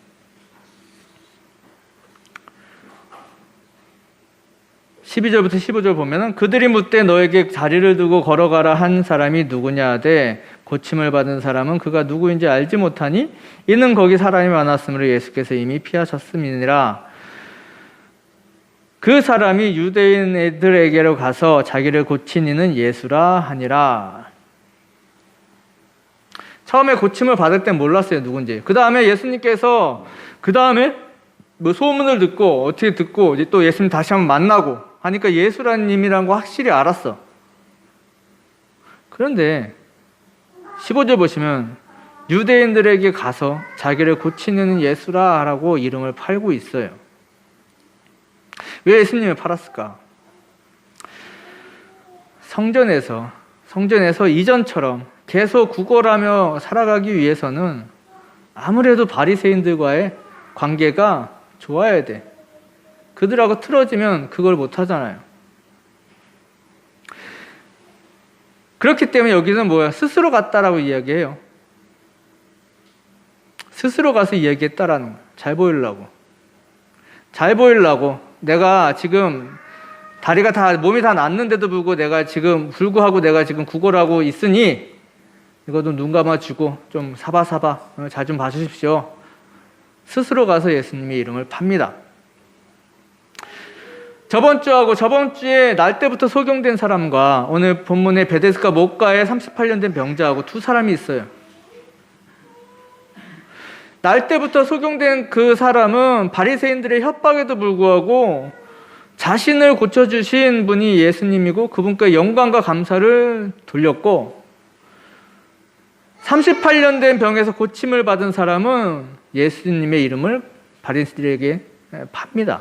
Speaker 1: 12절부터 15절 보면은 그들이 묻되 너에게 자리를 두고 걸어가라 한 사람이 누구냐 하되 고침을 받은 사람은 그가 누구인지 알지 못하니 이는 거기 사람이 많았으므로 예수께서 이미 피하셨음이니라. 그 사람이 유대인 애들에게로 가서 자기를 고친 이는 예수라 하니라. 처음에 고침을 받을 땐 몰랐어요, 누군지. 그 다음에 예수님께서 소문을 듣고 어떻게 듣고 이제 또 예수님 다시 한번 만나고 하니까 예수라는 님이라는 거 확실히 알았어. 그런데 15절 보시면 유대인들에게 가서 자기를 고치는 예수라 라고 이름을 팔고 있어요. 왜 예수님을 팔았을까? 성전에서 이전처럼 계속 구걸하며 살아가기 위해서는 아무래도 바리새인들과의 관계가 좋아야 돼. 그들하고 틀어지면 그걸 못 하잖아요. 그렇기 때문에 여기는 스스로 갔다라고 이야기해요. 스스로 가서 이야기했다라는 거예요. 잘 보이려고. 내가 지금 몸이 다 낫는데도 불구하고 내가 지금 구걸하고 있으니 이것도 눈 감아주고 좀 사바 잘 좀 봐주십시오. 스스로 가서 예수님의 이름을 팝니다. 저번 주하고 저번 주에 날 때부터 소경된 사람과 오늘 본문의 베데스다 목가에 38년 된 병자하고 두 사람이 있어요. 날 때부터 소경된 그 사람은 바리새인들의 협박에도 불구하고 자신을 고쳐주신 분이 예수님이고 그분께 영광과 감사를 돌렸고, 38년 된 병에서 고침을 받은 사람은 예수님의 이름을 바리새인들에게 팝니다.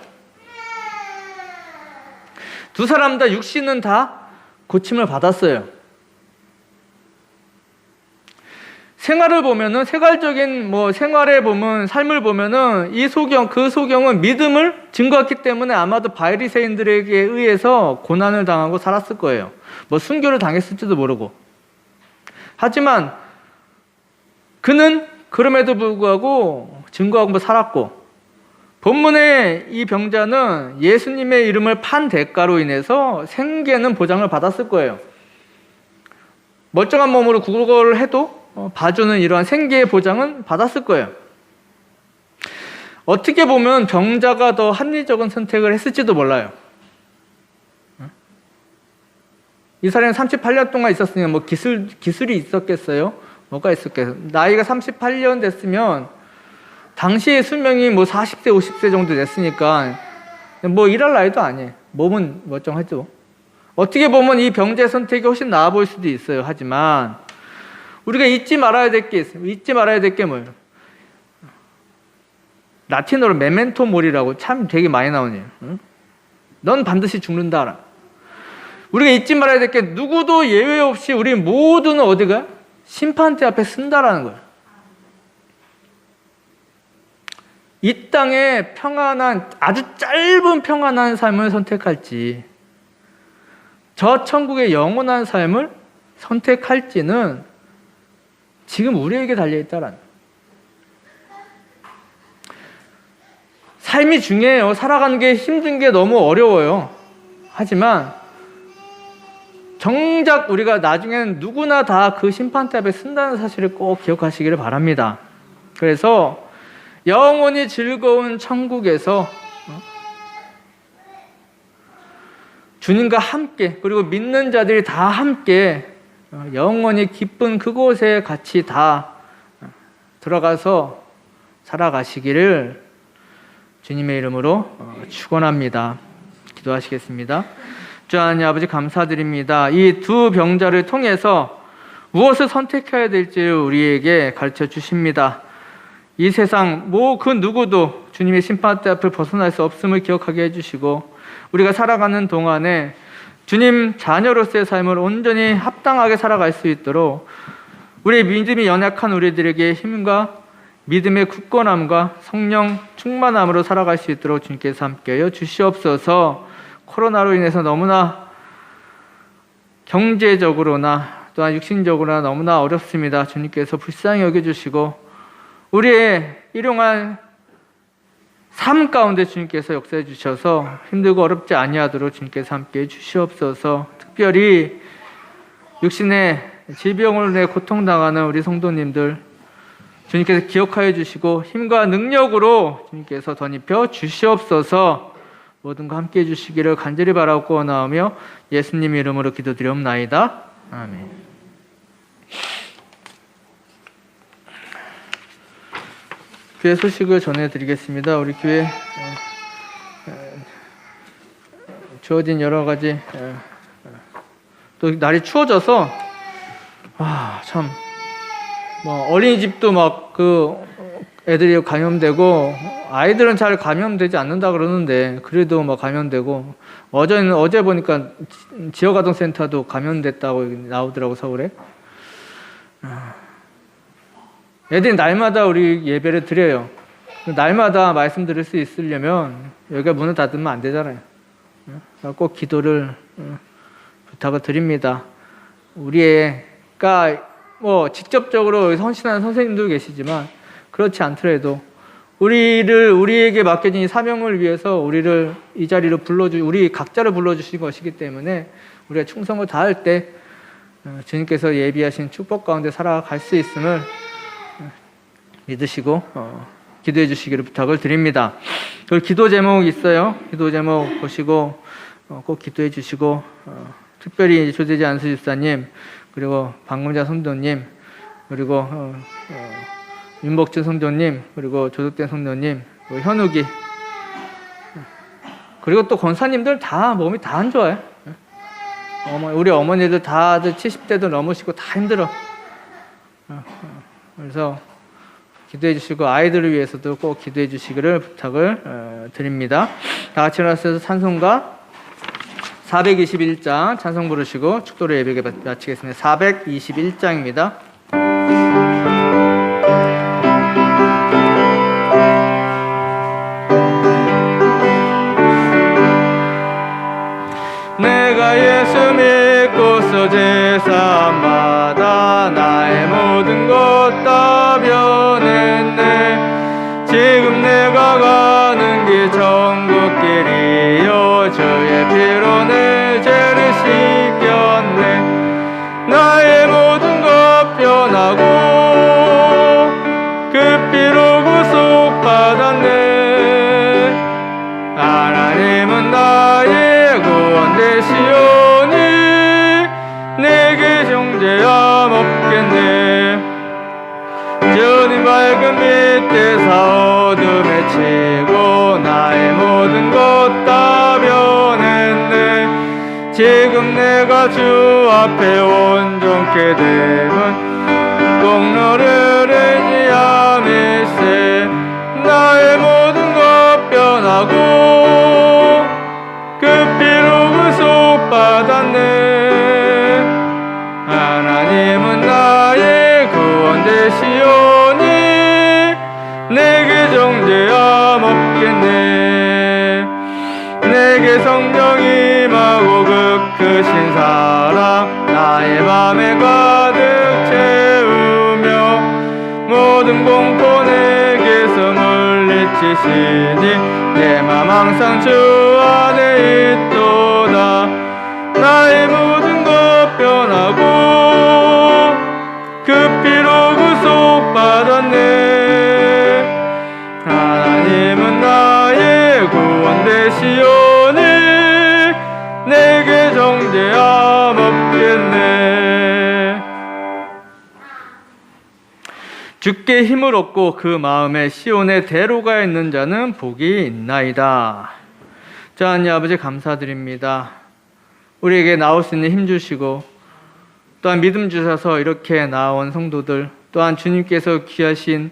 Speaker 1: 두 사람 다 육신은 다 고침을 받았어요. 생활을 보면은, 생활적인 생활에 보면, 삶을 보면은 그 소경은 믿음을 증거했기 때문에 아마도 바리새인들에게 의해서 고난을 당하고 살았을 거예요. 순교를 당했을지도 모르고. 하지만 그는 그럼에도 불구하고 증거하고 살았고, 본문의 이 병자는 예수님의 이름을 판 대가로 인해서 생계는 보장을 받았을 거예요. 멀쩡한 몸으로 구걸을 해도 봐주는 이러한 생계의 보장은 받았을 거예요. 어떻게 보면 병자가 더 합리적인 선택을 했을지도 몰라요. 이 사람은 38년 동안 있었으면 기술이 있었겠어요? 뭐가 있었겠어요? 나이가 38년 됐으면 당시의 수명이 40세, 50세 정도 됐으니까 일할 나이도 아니에요. 몸은 멀쩡하죠. 어떻게 보면 이 병자의 선택이 훨씬 나아 보일 수도 있어요. 하지만 우리가 잊지 말아야 될 게 있어요. 잊지 말아야 될 게 뭐예요? 라틴어로 메멘토 모리라고 참 되게 많이 나오네요. 응? 넌 반드시 죽는다. 우리가 잊지 말아야 될 게, 누구도 예외 없이 우리 모두는 어디가? 심판대 앞에 쓴다라는 거예요. 이 땅에 평안한, 아주 짧은 평안한 삶을 선택할지, 저 천국의 영원한 삶을 선택할지는 지금 우리에게 달려있다라는 거예요. 삶이 중요해요. 살아가는 게 힘든 게 너무 어려워요. 하지만 정작 우리가 나중에는 누구나 다 그 심판대 앞에 쓴다는 사실을 꼭 기억하시기를 바랍니다. 그래서 영원히 즐거운 천국에서 주님과 함께, 그리고 믿는 자들이 다 함께 영원히 기쁜 그곳에 같이 다 들어가서 살아가시기를 주님의 이름으로 축원합니다. 기도하시겠습니다. 주 하나님 아버지, 감사드립니다. 이 두 병자를 통해서 무엇을 선택해야 될지 우리에게 가르쳐 주십니다. 이 세상 그 누구도 주님의 심판대 앞을 벗어날 수 없음을 기억하게 해주시고, 우리가 살아가는 동안에 주님 자녀로서의 삶을 온전히 합당하게 살아갈 수 있도록 우리의 믿음이 연약한 우리들에게 힘과 믿음의 굳건함과 성령 충만함으로 살아갈 수 있도록 주님께서 함께하여 주시옵소서. 코로나로 인해서 너무나 경제적으로나 또한 육신적으로나 너무나 어렵습니다. 주님께서 불쌍히 여겨주시고 우리의 일용할 삶 가운데 주님께서 역사해 주셔서 힘들고 어렵지 아니하도록 주님께서 함께해 주시옵소서. 특별히 육신의 질병으로 인해 고통당하는 우리 성도님들 주님께서 기억하여 주시고 힘과 능력으로 주님께서 덧입혀 주시옵소서. 모든 거 함께해 주시기를 간절히 바라고 원하오며 예수님 이름으로 기도드리옵나이다. 아멘. 교회 소식을 전해드리겠습니다. 우리 교회 주어진 여러 가지, 또 날이 추워져서 참 어린이집도 애들이 감염되고, 아이들은 잘 감염되지 않는다 그러는데 그래도 감염되고, 어제 보니까 지역아동센터도 감염됐다고 나오더라고, 서울에. 애들이 날마다 우리 예배를 드려요. 날마다 말씀 들을 수 있으려면 여기가 문을 닫으면 안 되잖아요. 꼭 기도를 부탁을 드립니다. 우리가 직접적으로 헌신하는 선생님도 계시지만 그렇지 않더라도 우리에게 맡겨진 이 사명을 위해서 우리를 이 자리로 우리 각자를 불러주신 것이기 때문에 우리가 충성을 다할 때 주님께서 예비하신 축복 가운데 살아갈 수 있음을 믿으시고 기도해 주시기를 부탁을 드립니다. 그리고 기도 제목 있어요. 기도 제목 보시고 꼭 기도해 주시고 특별히 조대지 안수 집사님, 그리고 방금자 성도님, 그리고 윤복준 성도님, 그리고 조덕된 성도님, 그리고 현욱이, 그리고 또 권사님들 다 몸이 다 안 좋아요. 우리 어머니들 다들 70대도 넘으시고 다 힘들어. 그래서 기도해 주시고 아이들을 위해서도 꼭 기도해 주시기를 부탁을 드립니다. 다 같이 일어나서 찬송가 421장 찬송 부르시고 축도를 예배에 마치겠습니다. 421장입니다. 내가 예수 믿고서 제사마다 나의 모든 것 다 변했네. 지금 내가 가는 길 천국길이요 주의 피로 내 죄를 씻겼네. 나의 모든 것 변하고 그 피로 구속받았네. 하나님은 나의 구원 되시오니 내게 정죄함 없겠네. 주님 밝은 빛에서 어둠에 치고 나의 모든 것 다 변했네. 지금 내가 주 앞에 온전케 됨은 꼭 너를 의지함일세. 나의 모든 것 변하고 그 피로 구속받았네. 하나님은 나의 구원 되시오니 내게 정죄함 없겠네. 내게 성령 임하고 그 크신 사랑 나의 맘에 가득 채우며 모든 공포 내게서 물리치시니 내 맘 항상 주 안에 있도다. 나의 모든 것 변하고 그 피로 구속받았네. 하나님은 나의 구원 되시오니 내게 정죄함 없겠네. 주께 힘을 얻고 그 마음에 시온의 대로가 있는 자는 복이 있나이다. 자, 하나님 아버지 감사드립니다. 우리에게 나올 수 있는 힘 주시고 또한 믿음 주셔서 이렇게 나온 성도들, 또한 주님께서 귀하신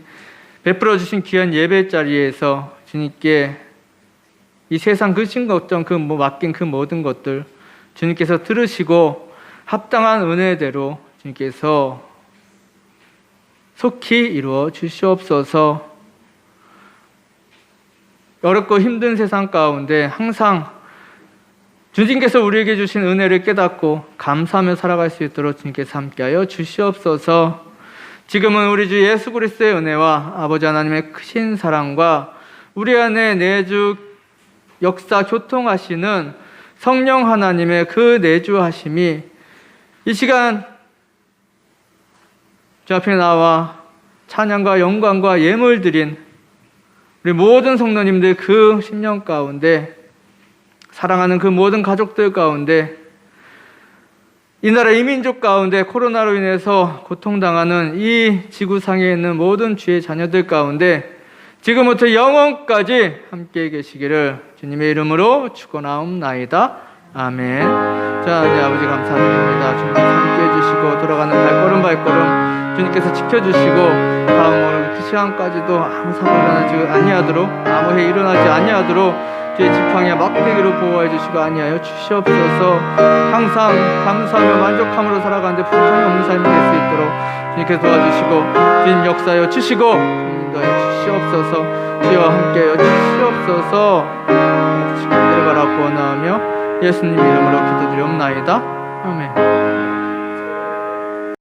Speaker 1: 베풀어 주신 귀한 예배 자리에서 주님께 이 세상 그신 걱정 맡긴 그 모든 것들 주님께서 들으시고 합당한 은혜대로 주님께서 속히 이루어 주시옵소서. 어렵고 힘든 세상 가운데 항상 주님께서 우리에게 주신 은혜를 깨닫고 감사하며 살아갈 수 있도록 주님께서 함께하여 주시옵소서. 지금은 우리 주 예수 그리스도의 은혜와 아버지 하나님의 크신 사랑과 우리 안에 내주 역사 교통하시는 성령 하나님의 그 내주하심이 이 시간 주 앞에 나와 찬양과 영광과 예물 드린 우리 모든 성도님들 그 심령 가운데, 사랑하는 그 모든 가족들 가운데, 이 나라 이 민족 가운데 코로나로 인해서 고통당하는 이 지구상에 있는 모든 주의 자녀들 가운데 지금부터 영원까지 함께 계시기를 주님의 이름으로 축원하옵나이다. 아멘. 자, 이제 아버지 감사드립니다. 주님께서 함께 해주시고 돌아가는 발걸음 주님께서 지켜주시고 다음 오늘 그 시간까지도 아무 사고 일어나지 아니하도록, 아무 해 일어나지 아니하도록 주의 지팡이와 막대기로 보호해 주시고 아니하여 주시옵소서. 항상 감사하며 만족함으로 살아가는데 부족함이 없는 삶이 될 수 있도록 주님께서 도와주시고 주님 역사하여 주시고 주님도하여 주시옵소서. 주와 함께하여 주시옵소서. 주님을 바라고 원하며 예수님 이름으로 기도드리옵나이다. 아멘.